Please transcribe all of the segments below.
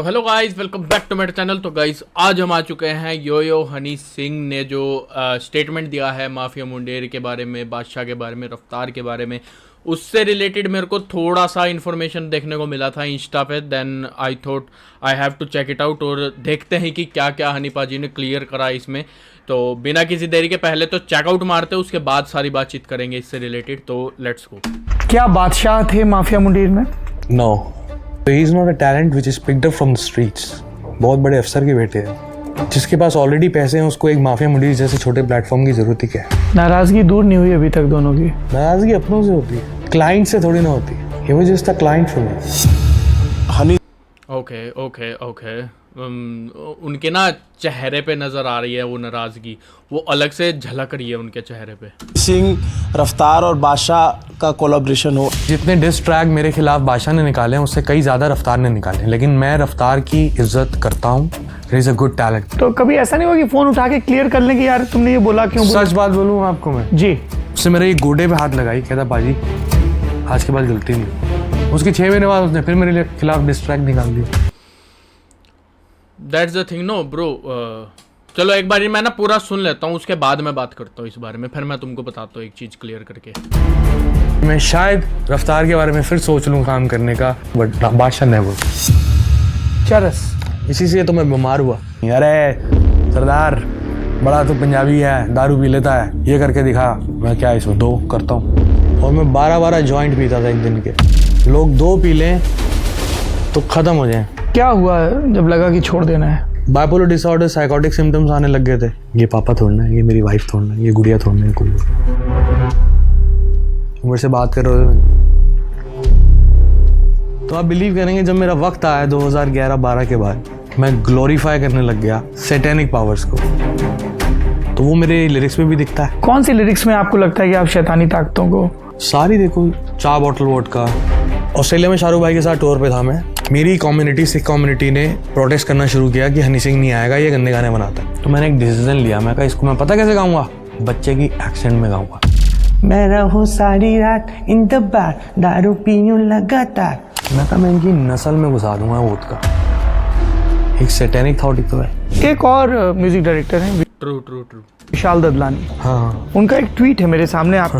तो hello guys, welcome back to मेरे channel. तो गाइस आज हम आ चुके हैं यो हनी सिंह ने जो स्टेटमेंट दिया है माफिया मुंडेर के बारे में, बादशाह के बारे में, रफ्तार के बारे में, उससे रिलेटेड मेरे को थोड़ा सा इन्फॉर्मेशन देखने को मिला था इंस्टा पे। Then I thought I have to check it out और देखते हैं कि क्या क्या हनी पाजी ने क्लियर करा इसमें। तो बिना किसी देरी के पहले तो चेकआउट मारते, उसके बाद सारी बातचीत करेंगे इससे रिलेटेड। तो लेट्स गो। क्या बादशाह थे माफिया मुंडेर में? No, he is not a talent which is picked up from the streets. बहुत बड़े अफसर के बेटे हैं, जिसके पास ऑलरेडी पैसे हैं उसको एक माफिया मुंडेर जैसे छोटे प्लेटफॉर्म की जरूरत ही क्या है? नाराजगी दूर नहीं हुई अभी तक दोनों की? नाराजगी अपनों से होती है, क्लाइंट से थोड़ी ना होती है। He was just a client for me. Okay. उनके ना चेहरे पे नजर आ रही है वो नाराजगी, वो अलग से झलक रही है उनके चेहरे पे। सिंह, रफ्तार और बादशाह का कोलैबोरेशन हो। जितने डिस ट्रैक मेरे खिलाफ बादशाह ने निकाले हैं उससे कई ज्यादा रफ्तार ने निकाले हैं, लेकिन मैं रफ्तार की इज्जत करता हूँ। He is a good talent. तो कभी ऐसा नहीं हुआ कि फोन उठा के क्लियर कर लें कि यार तुमने ये बोला क्यों? सच बात बोलूँ आपको मैं, जी, उससे मेरे एक गोडे पे हाथ लगाई, कहता बाजी आज के बाद गलती नहीं। उसके 6 महीने बाद उसने फिर मेरे खिलाफ डिस ट्रैक निकाल दिया। That's the thing no bro. चलो एक बार मैं ना पूरा सुन लेता हूँ, उसके बाद मैं बात करता हूँ इस बारे में, फिर मैं तुमको बताता हूँ एक चीज़ क्लियर करके। मैं शायद रफ्तार के बारे में फिर सोच लूँ काम करने का, बट बादशाह नेवर। चरस इसी से तो मैं बीमार हुआ। अरे सरदार बड़ा तो पंजाबी है, दारू पी लेता है, ये करके दिखा। मैं क्या इसमें 2 करता हूँ, और मैं 12 जॉइंट पीता था एक दिन के। लोग 2 पी लें तो ख़त्म हो जाएं। क्या हुआ जब लगा कि छोड़ देना है? बाइपोलर डिसऑर्डर, साइकोटिक सिम्टम्स आने लग गए थे। ये पापा थोड़ना है, ये मेरी वाइफ थोड़ना है, ये गुड़िया थोड़ना है, कोई मेरे से बात कर रहे हो। तो आप बिलीव करेंगे, जब मेरा वक्त आया 2011-12 के बाद, मैं ग्लोरीफाई करने लग गया सैटेनिक पावर्स को, तो वो मेरे लिरिक्स में भी दिखता है। कौन सी लिरिक्स में आपको लगता है कि आप शैतानी ताकतों को? सारी देखो, 4 बॉटल वोडका। ऑस्ट्रेलिया में शाहरुख भाई के साथ टूर पे था मैं। मेरी कम्युनिटी, सिख कम्युनिटी ने प्रोटेस्ट करना शुरू किया कि हनी सिंह नहीं आएगा, ये गंदे गाने बनाता है। तो मैंने एक डिसीजन लिया, मैं कहा इसको मैं पता कैसे गाऊंगा, बच्चे की एक्सेंट में गाऊंगा। मैं रहूं सारी रात इन द बार, दारू पीऊं लगातार। मैं कहा मैं इनकी नस्ल में घुसा दूंगा वोट का। एक सैटेनिक थॉट तो है। एक और म्यूजिक डायरेक्टर हैं, ट्रू विशाल ददलानी। हाँ, उनका एक ट्वीट है मेरे सामने। आप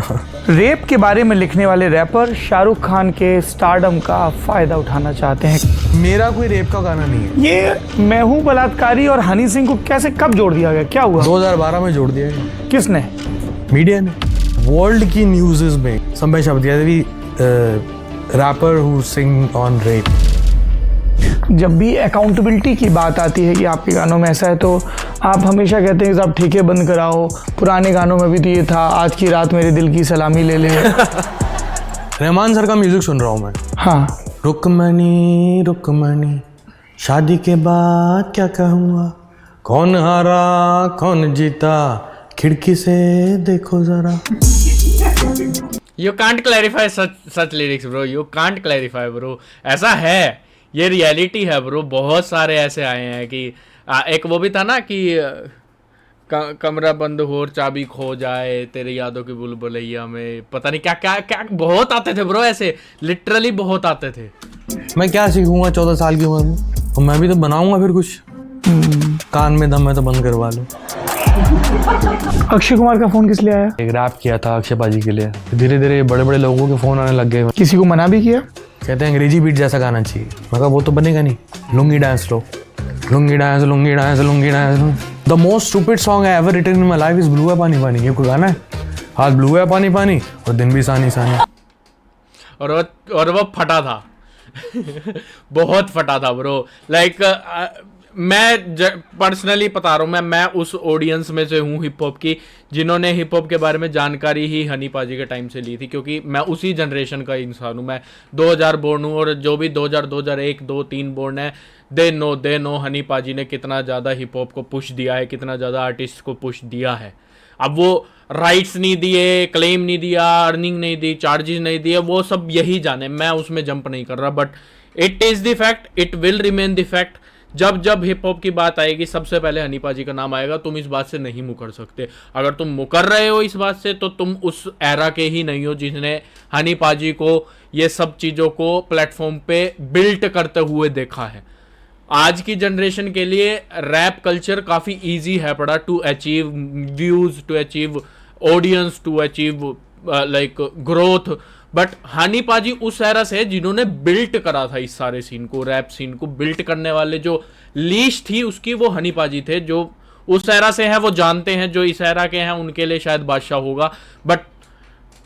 रेप के बारे में लिखने वाले रैपर शाहरुख खान के स्टारडम का फायदा उठाना चाहते हैं। मेरा कोई रेप का गाना नहीं है। ये मैं हूँ बलात्कारी और हनी सिंह को कैसे कब जोड़ दिया गया? क्या हुआ? 2012 में जोड़ दिया है। किसने? मीडिया ने। वर्ल्ड की न्यूज़ में समय शब्द दिया भी, rapper who sing on rap. जब भी अकाउंटेबिलिटी की बात आती है कि आपके गानों में ऐसा है, तो आप हमेशा कहते हैं कि साहब ठेके बंद कराओ, पुराने गानों में भी तो ये था, आज की रात मेरे दिल की सलामी ले ले। रहमान सर का म्यूजिक सुन रहा हूँ मैं। हाँ, रुकमणी शादी के बाद क्या कहूँगा, कौन हारा कौन जीता, खिड़की से देखो जरा। You can't clarify such lyrics bro, you can't clarify bro. ऐसा है, ये रियलिटी है ब्रो। बहुत सारे ऐसे आए हैं कि एक वो भी था ना कि कमरा बंद हो और चाबी खो जाए, तेरे यादों की बुलबुलैया में, पता नहीं क्या क्या क्या, बहुत आते थे ब्रो ऐसे, लिटरली बहुत आते थे। मैं क्या सीखूंगा 14 साल की उम्र में, और मैं भी तो बनाऊंगा फिर कुछ। कान में दम है तो बंद करवा लो। अक्षय कुमार का फोन किस लिए आया? एक रैप किया था अक्षय पाजी के लिए, धीरे धीरे बड़े बड़े लोगों के फोन आने लग गए। किसी को मना भी किया? कहते हैं अंग्रेजी बीट जैसा गाना चाहिए। मैं कहा वो तो बनेगा नहीं, लुंगी डांस लो, lungi dance lungi dance lungi dance. The most stupid song I ever written in my life is blue है पानी पानी। ये कोई गाना है? आज ब्लू है पानी पानी और दिन भी सानी सानी। और वो फटा था। बहुत फटा था ब्रो। लाइक मैं पर्सनली बता रहा हूँ, मैं उस ऑडियंस में से हूँ हिप हॉप की, जिन्होंने हिप हॉप के बारे में जानकारी ही हनी पाजी के टाइम से ली थी, क्योंकि मैं उसी जनरेशन का इंसान हूँ। मैं 2000 बोर्न हूँ, और जो भी 2000, 2001, 2, 3 बोर्न है, दे नो हनी पाजी ने कितना ज़्यादा हिप हॉप को पुश दिया है, कितना ज़्यादा आर्टिस्ट को पुश दिया है। अब वो राइट्स नहीं दिए, क्लेम नहीं दिया, अर्निंग नहीं दी, चार्जेस नहीं दिए, वो सब यही जाने, मैं उसमें जंप नहीं कर रहा। But it is the fact, it will remain the fact. जब जब हिप हॉप की बात आएगी, सबसे पहले हनी पाजी का नाम आएगा। तुम इस बात से नहीं मुकर सकते। अगर तुम मुकर रहे हो इस बात से, तो तुम उस एरा के ही नहीं हो जिसने हनी पाजी को ये सब चीज़ों को प्लेटफॉर्म पे बिल्ट करते हुए देखा है। आज की जनरेशन के लिए रैप कल्चर काफ़ी इजी है पड़ा to achieve views, to achieve audience, to achieve like growth. But Honey paaji उस एरा से जिन्होंने बिल्ट करा था इस सारे सीन को, रैप सीन को बिल्ट करने वाले जो लीश थी उसकी, वो हनी पाजी थे। जो उस एरा से है वो जानते हैं, जो इस एरा के हैं उनके लिए शायद बादशाह होगा। बट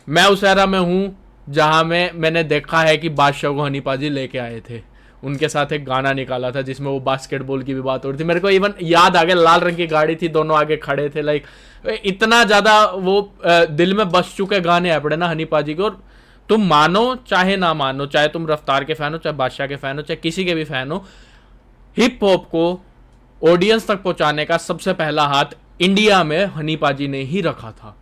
मैं उस एरा में हूँ जहाँ में मैंने देखा है कि बादशाह को हनी पाजी लेके आए थे। उनके साथ एक गाना निकाला था जिसमें वो बास्केटबॉल की भी बात हो रही थी। मेरे को इवन याद आ गया, लाल रंग की गाड़ी थी, दोनों आगे खड़े थे। लाइक इतना ज़्यादा वो दिल में बस चुके गाने हैं पड़े ना हनी पाजी के। और तुम मानो चाहे ना मानो, चाहे तुम रफ्तार के फैन हो, चाहे बादशाह के फैन हो, चाहे किसी के भी फैन हो, हिप हॉप को ऑडियंस तक पहुंचाने का सबसे पहला हाथ इंडिया में हनी पाजी ने ही रखा था।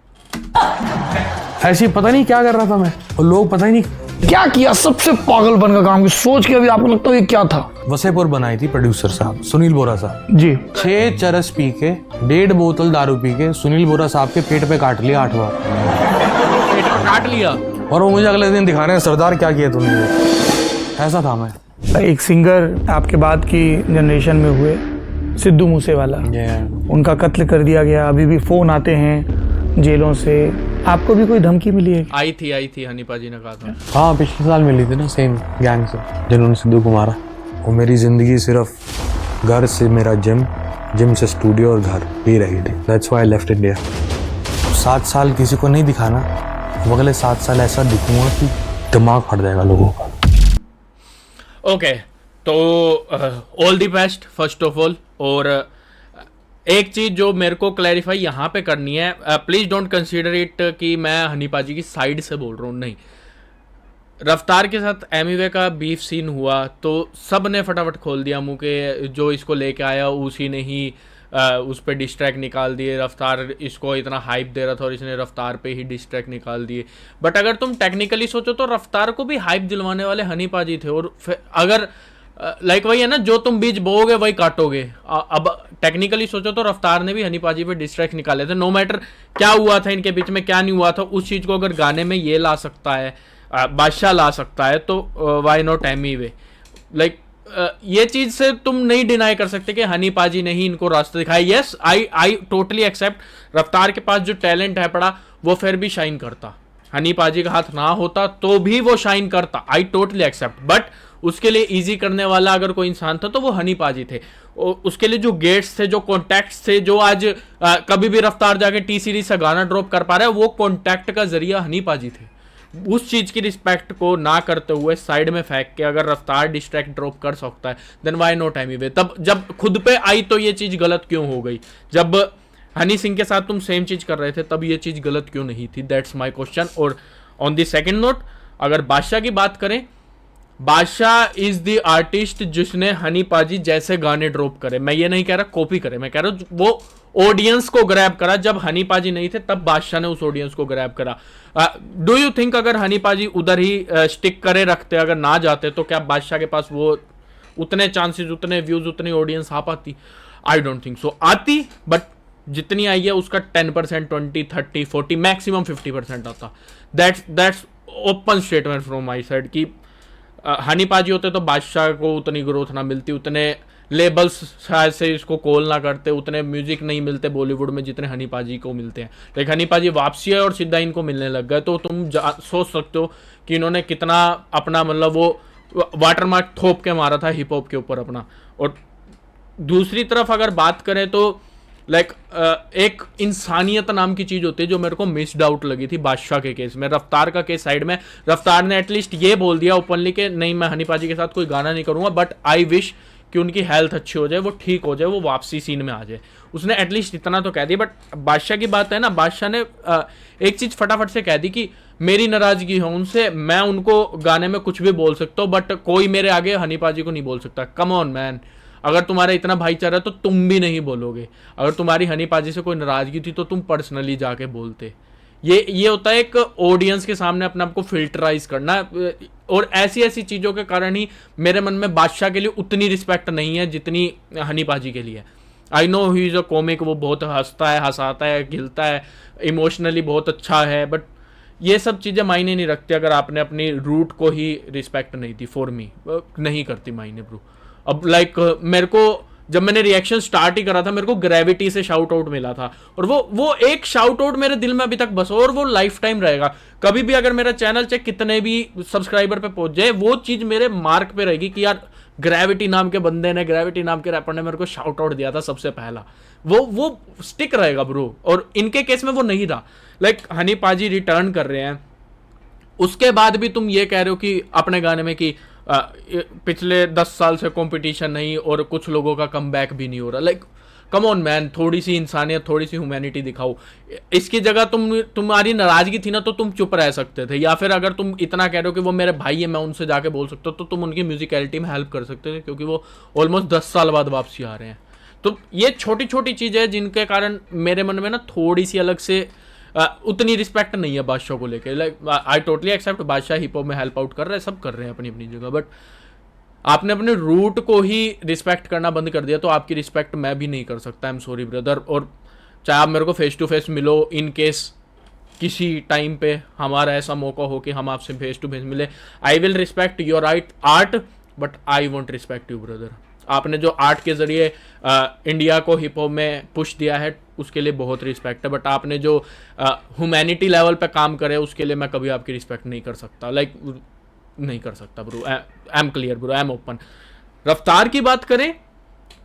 ऐसे ही पता नहीं क्या कर रहा था मैं, और लोग पता ही नहीं क्या किया, सबसे पागलपन का काम सोच के अभी आपको लगता है ये क्या था? वसेपुर बनाई थी प्रोड्यूसर साहब सुनील बोरा साहब जी। 6 चरस पी के 1.5 बोतल दारू पी के सुनील बोरा साहब के पेट पे काट लिया 8 बार। पेट में काट लिया और वो मुझे अगले दिन दिखा रहे हैं, सरदार क्या किया तुमने। ऐसा था मैं। एक सिंगर आपके बाद की जनरेशन में हुए, सिद्धू मूसेवाला, उनका कत्ल कर दिया गया। अभी भी फोन आते हैं जेलों से। आपको भी कोई धमकी मिली है? आई थी हनी पाजी ने कहा था। हाँ, पिछले साल मिली थी ना, सेम गैंग से जिन्होंने सिद्धू को मारा। वो मेरी जिंदगी सिर्फ घर से मेरा जिम, जिम से स्टूडियो और घर ही रही थी। That's why I left India. 7 साल किसी को नहीं दिखाना, वो अगले 7 साल ऐसा दिखूंगा कि दिमाग फट जाएगा लोगों का। ओके, तो all the best first of all. और एक चीज जो मेरे को क्लैरिफाई यहाँ पे करनी है, प्लीज डोंट कंसीडर इट कि मैं हनी पाजी की साइड से बोल रहा हूँ, नहीं। रफ्तार के साथ एमिवे का बीफ सीन हुआ तो सब ने फटाफट खोल दिया मुंह के, जो इसको लेके आया उसी ने ही उस पर डिस्ट्रैक्ट निकाल दिए। रफ्तार इसको इतना हाइप दे रहा था और इसने रफ्तार पे ही डिस्ट्रैक्ट निकाल दिए। बट अगर तुम टेक्निकली सोचो तो रफ्तार को भी हाइप दिलवाने वाले हनी पाजी थे। और अगर लाइक वही है ना, जो तुम बीज बोओगे वही काटोगे। अब टेक्निकली सोचो तो रफ्तार ने भी हनी पाजी पे डिस्ट्रैक्ट निकाले थे। नो मैटर क्या हुआ था इनके बीच में, क्या नहीं हुआ था, उस चीज़ को अगर गाने में ये ला सकता है, बादशाह ला सकता है, तो वाई नॉट एमिवे। लाइक ये चीज से तुम नहीं डिनाई कर सकते कि हनी पाजी ने ही इनको रास्ता दिखाया। Yes, I totally accept. Raftaar के पास जो टैलेंट है पड़ा वो फिर भी शाइन करता। हनी पाजी का हाथ ना होता तो भी वो शाइन करता, आई टोटली एक्सेप्ट। बट उसके लिए इजी करने वाला अगर कोई इंसान था तो वो हनी पाजी थे। उसके लिए जो गेट्स थे, जो कॉन्टैक्ट्स थे, जो आज कभी भी रफ्तार जाके टी सीरीज से गाना ड्रॉप कर पा रहा है, वो कॉन्टैक्ट का जरिया हनी पाजी थे। उस चीज की रिस्पेक्ट को ना करते हुए साइड में फेंक के अगर रफ्तार डिस्ट्रैक्ट ड्रॉप कर सकता है, देन व्हाई नॉट एमिवे। तब जब खुद पे आई तो ये चीज गलत क्यों हो गई? जब हनी सिंह के साथ तुम सेम चीज कर रहे थे तब ये चीज गलत क्यों नहीं थी? That's my question. और ऑन द सेकंड नोट, अगर बादशाह की बात करें, बादशाह इज द आर्टिस्ट जिसने हनी पाजी जैसे गाने ड्रॉप करे। मैं ये नहीं कह रहा कॉपी करे, मैं कह रहा हूं वो ऑडियंस को ग्रैब करा। जब हनी पाजी नहीं थे तब बादशाह ने उस ऑडियंस को ग्रैब करा। डू यू थिंक अगर हनी पाजी उधर ही स्टिक करे रखते, अगर ना जाते, तो क्या बादशाह के पास वो उतने चांसेस, उतने व्यूज, उतनी ऑडियंस आ पाती? I don't think so. आती, बट जितनी आई है उसका 10%, 20, 30, 40, मैक्सिमम 50% आता। That's open statement from my side कि हनी पाजी होते तो बादशाह को उतनी ग्रोथ ना मिलती, उतने लेबल्स शायद से इसको कॉल ना करते, उतने म्यूजिक नहीं मिलते बॉलीवुड में जितने हनी पाजी को मिलते हैं। लेकिन हनी पाजी वापसी है और सीधा इनको मिलने लग गए, तो तुम सोच सकते हो कि इन्होंने कितना अपना मतलब वो वाटरमार्क थोप के मारा था हिप हॉप के ऊपर अपना। और दूसरी तरफ अगर बात करें तो लाइक एक इंसानियत नाम की चीज होती है जो मेरे को मिस्ड आउट लगी थी बादशाह के केस में। रफ्तार का केस साइड में, रफ्तार ने एटलीस्ट ये बोल दिया ओपनली कि नहीं मैं हनी पाजी के साथ कोई गाना नहीं करूंगा, बट आई विश कि उनकी हेल्थ अच्छी हो जाए, वो ठीक हो जाए, वो वापसी सीन में आ जाए। उसने एटलीस्ट इतना तो कह दिया। बट बादशाह की बात है ना, बादशाह ने एक चीज फटाफट से कह दी कि मेरी नाराजगी है उनसे, मैं उनको गाने में कुछ भी बोल सकता हूँ बट कोई मेरे आगे हनी पाजी को नहीं बोल सकता। कम ऑन मैन, अगर तुम्हारा इतना भाईचारा है तो तुम भी नहीं बोलोगे। अगर तुम्हारी हनी पाजी से कोई नाराजगी थी तो तुम पर्सनली जाके बोलते। ये होता है एक ऑडियंस के सामने अपने आप को फिल्टराइज करना। और ऐसी ऐसी चीज़ों के कारण ही मेरे मन में बादशाह के लिए उतनी रिस्पेक्ट नहीं है जितनी हनी पाजी के लिए। I know he is a comic, वो बहुत हंसता है, हंसाता है, खिलता है, इमोशनली बहुत अच्छा है, बट ये सब चीज़ें मायने नहीं रखती अगर आपने अपनी रूट को ही रिस्पेक्ट नहीं दी। फॉर मी नहीं करती मायने ब्रो। अब लाइक मेरे को जब मैंने रिएक्शन स्टार्ट ही करा था मेरे को ग्रेविटी से शाउट आउट मिला था, और वो एक शाउट आउट मेरे दिल में अभी तक बसा और वो लाइफ टाइम रहेगा। कभी भी अगर मेरा चैनल चाहे कितने भी सब्सक्राइबर पे पहुंच जाए, वो चीज मेरे मार्क पे रहेगी कि यार ग्रेविटी नाम के बंदे ने, ग्रेविटी नाम के रैपर ने मेरे को शाउट आउट दिया था सबसे पहला। वो स्टिक रहेगा ब्रो। और इनके केस में वो नहीं रहा। लाइक हनी पाजी रिटर्न कर रहे हैं, उसके बाद भी तुम ये कह रहे हो कि अपने गाने में कि पिछले 10 साल से कंपटीशन नहीं और कुछ लोगों का कमबैक भी नहीं हो रहा। लाइक कम ऑन मैन, थोड़ी सी इंसानियत, थोड़ी सी ह्यूमैनिटी दिखाओ। इसकी जगह तुम्हारी नाराजगी थी ना तो तुम चुप रह सकते थे, या फिर अगर तुम इतना कह रहे हो कि वो मेरे भाई है मैं उनसे जाके बोल सकता हूँ, तो तुम उनकी म्यूजिकलिटी में हेल्प कर सकते थे, क्योंकि वो ऑलमोस्ट 10 साल बाद वापसी आ रहे हैं। तो ये छोटी छोटी चीज़ें हैं जिनके कारण मेरे मन में ना थोड़ी सी अलग से उतनी रिस्पेक्ट नहीं है बादशाह को लेके। लाइक आई टोटली एक्सेप्ट बादशाह हिप हॉप में हेल्प आउट कर रहे हैं, सब कर रहे हैं अपनी अपनी जगह, बट आपने अपने रूट को ही रिस्पेक्ट करना बंद कर दिया तो आपकी रिस्पेक्ट मैं भी नहीं कर सकता। I am sorry brother. और चाहे आप मेरे को फेस टू फेस मिलो, इन केस किसी टाइम पे हमारा ऐसा मौका हो कि हम आपसे फेस टू फेस मिले, I will respect your right art, but I want respect you brother. आपने जो आर्ट के जरिए इंडिया को हिप हॉप में पुश दिया है उसके लिए बहुत रिस्पेक्ट है, बट आपने जो ह्यूमैनिटी लेवल पे काम करे उसके लिए मैं कभी आपकी रिस्पेक्ट नहीं कर सकता। लाइक नहीं कर सकता bro. I am clear bro, I am open. रफ्तार की बात करें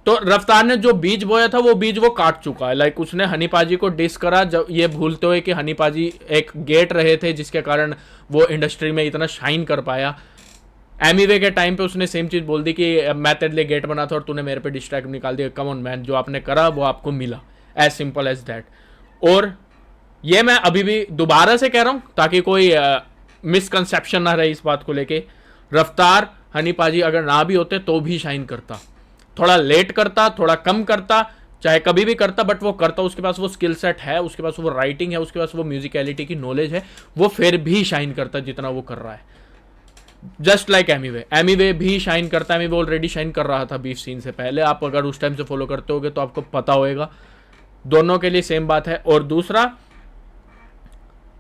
तो रफ्तार ने जो बीज बोया था वो बीज वो काट चुका है। लाइक उसने हनी पाजी को डिस करा, जब ये भूलते हुए कि हनी पाजी एक गेट रहे थे जिसके कारण वो इंडस्ट्री में इतना शाइन कर पाया। एमीवे के टाइम पे उसने सेम चीज बोल दी कि मैं तेरे लिए गेट बना था और तूने मेरे पे डिस्ट्रैक्ट निकाल दिया। कम ऑन मैन, जो आपने करा वो आपको मिला, एज सिंपल एज दैट। और ये मैं अभी भी दोबारा से कह रहा हूं ताकि कोई मिसकंसेप्शन ना रहे इस बात को लेके। रफ्तार हनी पाजी अगर ना भी होते तो भी शाइन करता, थोड़ा लेट करता, थोड़ा कम करता, चाहे कभी भी करता, बट वो करता। उसके पास वो स्किल सेट है, उसके पास वो राइटिंग है, उसके पास वो म्यूजिकलिटी की नॉलेज है, वो फिर भी शाइन करता जितना वो कर रहा है। जस्ट लाइक एमीवे भी शाइन करता है। एमीवे ऑलरेडी शाइन कर रहा था बीफ सीन से पहले, आप अगर उस टाइम से फॉलो करते होगे तो आपको पता होएगा। दोनों के लिए सेम बात है। और दूसरा,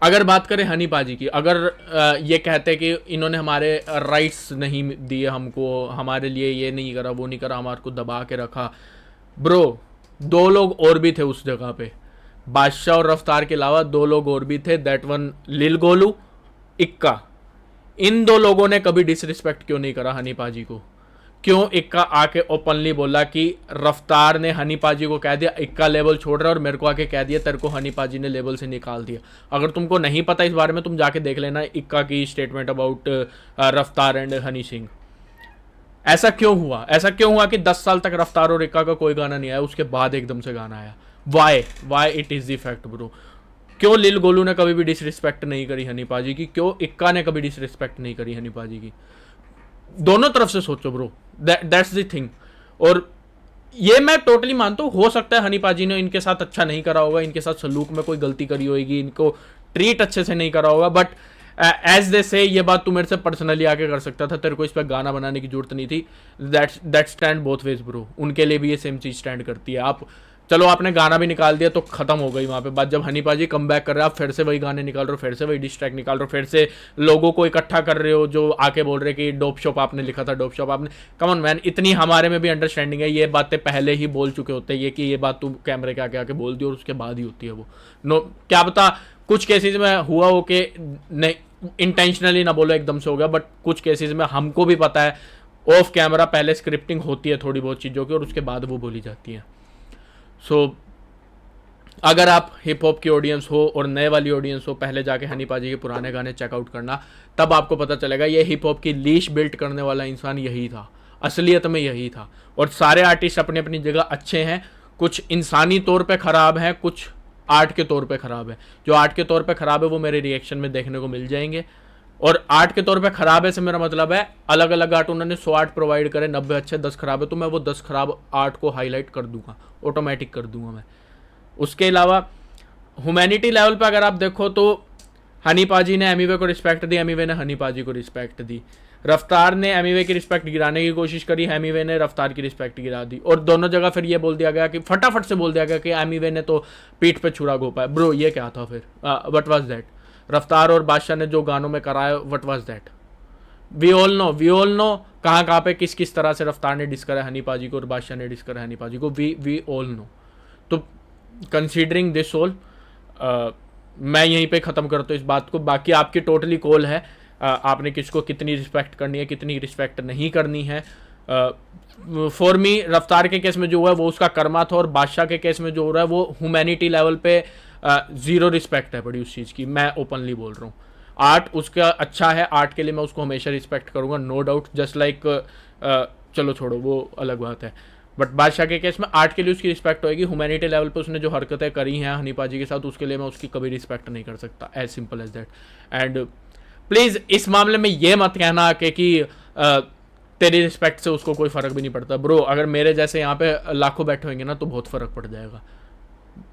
अगर बात करें हनी पाजी की, अगर ये कहते कि इन्होंने हमारे राइट्स नहीं दिए हमको, हमारे लिए ये नहीं करा वो नहीं करा, हमारे को दबा के रखा, ब्रो 2 लोग और भी थे उस जगह पे। बादशाह और रफ्तार के अलावा 2 लोग और भी थे, दैट वन लिल गोलू, इक्का। इन 2 लोगों ने कभी डिसरिस्पेक्ट क्यों नहीं करा हनी पाजी को? क्यों इक्का आके ओपनली बोला कि रफ्तार ने हनी पाजी को कह दिया इक्का लेवल छोड़ रहा है, और मेरे को आके कह दिया तेरे को हनी पाजी ने लेवल से निकाल दिया। अगर तुमको नहीं पता इस बारे में तुम जाके देख लेना इक्का की स्टेटमेंट अबाउट रफ्तार एंड हनी सिंह। ऐसा क्यों हुआ? ऐसा क्यों हुआ कि 10 साल तक रफ्तार और इक्का का कोई गाना नहीं आया, उसके बाद एकदम से गाना आया? Why it is the fact bro. क्यों लिल गोलू ने कभी भी डिसरिस्पेक्ट नहीं करी हनी पाजी की? क्यों इक्का ने कभी डिसरिस्पेक्ट नहीं करी हनी पाजी की? दोनों तरफ से सोचो ब्रो, दैट्स द थिंग। और ये मैं टोटली मानता हूँ, हो सकता है हनी पाजी ने इनके साथ अच्छा नहीं करा होगा, इनके साथ सलूक में कोई गलती करी होगी, इनको ट्रीट अच्छे से नहीं करा होगा, बट एज दे से ये बात तू मेरे से पर्सनली आके कर सकता था, तेरे को इस पर गाना बनाने की जरूरत नहीं थी। That stand both ways bro. उनके लिए भी ये सेम चीज स्टैंड करती है। आप चलो आपने गाना भी निकाल दिया तो खत्म हो गई वहां पे बात। जब हनी पाजी कम बैक कर रहे हो, आप फिर से वही गाने निकाल रहे हो, फिर से वही डिस्ट्रैक्ट निकाल रहे हो, फिर से लोगों को इकट्ठा कर रहे हो जो आके बोल रहे कि डोप शॉप आपने लिखा था, डोप शॉप आपने। कम ऑन मैन, इतनी हमारे में भी अंडरस्टैंडिंग है, ये बातें पहले ही बोल चुके होते हैं, ये कि ये बात तू कैमरे के आके बोल दी और उसके बाद ही होती है वो। नो, क्या पता कुछ केसेस में हुआ हो कि नहीं इंटेंशनली ना बोलो एकदम से हो गया, बट कुछ केसेस में हमको भी पता है ऑफ कैमरा पहले स्क्रिप्टिंग होती है थोड़ी बहुत चीज़ों की और उसके बाद वो बोली जाती है। सो अगर आप हिप हॉप की ऑडियंस हो और नए वाली ऑडियंस हो, पहले जाके हनी पाजी के पुराने गाने चेकआउट करना, तब आपको पता चलेगा ये हिप हॉप की लीश बिल्ड करने वाला इंसान यही था, असलियत में यही था। और सारे आर्टिस्ट अपनी अपनी जगह अच्छे हैं, कुछ इंसानी तौर पे ख़राब हैं, कुछ आर्ट के तौर पे ख़राब है। जो आर्ट के तौर पे ख़राब है वो मेरे रिएक्शन में देखने को मिल जाएंगे। और आर्ट के तौर पे ख़राब है से मेरा मतलब है अलग अलग आर्ट उन्होंने 100 आर्ट प्रोवाइड करे, 90 अच्छे 10 ख़राब है, तो मैं वो 10 ख़राब आर्ट को हाईलाइट कर दूंगा, ऑटोमेटिक कर दूंगा मैं। उसके अलावा ह्यूमैनिटी लेवल पे अगर आप देखो तो हनी पाजी ने एमीवे को रिस्पेक्ट दी, एमीवे ने हनी पाजी को रिस्पेक्ट दी। रफ्तार ने एमीवे की रिस्पेक्ट गिराने की कोशिश करी, एमीवे ने रफ्तार की रिस्पेक्ट गिरा दी। और दोनों जगह फिर ये बोल दिया गया कि फटाफट से बोल दिया गया कि एमीवे ने तो पीठ पे छुरा घोपा है। ब्रो ये क्या था फिर? What was that? रफ्तार और बादशाह ने जो गानों में कराया, what was that? We all know कहाँ पे किस किस तरह से रफ्तार ने डिस करा हनी पाजी को और बादशाह ने डिस करा हनी पाजी को, वी ऑल नो। तो कंसीडरिंग दिस ऑल मैं यहीं पे ख़त्म करता हूँ इस बात को। बाकी आपकी टोटली कॉल है, आपने किसको कितनी रिस्पेक्ट करनी है, कितनी रिस्पेक्ट नहीं करनी है। फॉर मी रफ्तार के केस में जो हुआ है वो उसका कर्मा था, और बादशाह के केस में जो हो रहा है वो ह्यूमैनिटी लेवल पे ज़ीरो रिस्पेक्ट है बड़ी उस चीज़ की। मैं ओपनली बोल रहा हूँ, आर्ट उसका अच्छा है, आर्ट के लिए मैं उसको हमेशा रिस्पेक्ट करूँगा, नो डाउट। जस्ट लाइक चलो छोड़ो वो अलग बात है, बट बादशाह के केस में आर्ट के लिए उसकी रिस्पेक्ट होएगी। ह्यूमैनिटी लेवल पे उसने जो हरकतें करी हैं हनी पाजी के साथ, उसके लिए मैं उसकी कभी रिस्पेक्ट नहीं कर सकता, as simple as that. And please इस मामले में ये मत कहना कि तेरी रिस्पेक्ट से उसको कोई फ़र्क भी नहीं पड़ता। ब्रो अगर मेरे जैसे यहाँ पे लाखों बैठे होंगे ना तो बहुत फ़र्क पड़ जाएगा,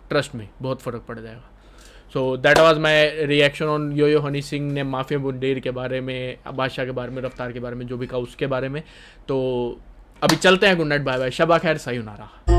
ट्रस्ट में बहुत फ़र्क पड़ जाएगा। So that was my reaction on Yo Honey Singh ने माफिया मुंडेर के बारे में, बादशाह के बारे में, रफ्तार के बारे में, जो भी कहा उसके बारे में। तो अभी चलते हैं, good night, bye bye, Shaba खैर, सयूनारा।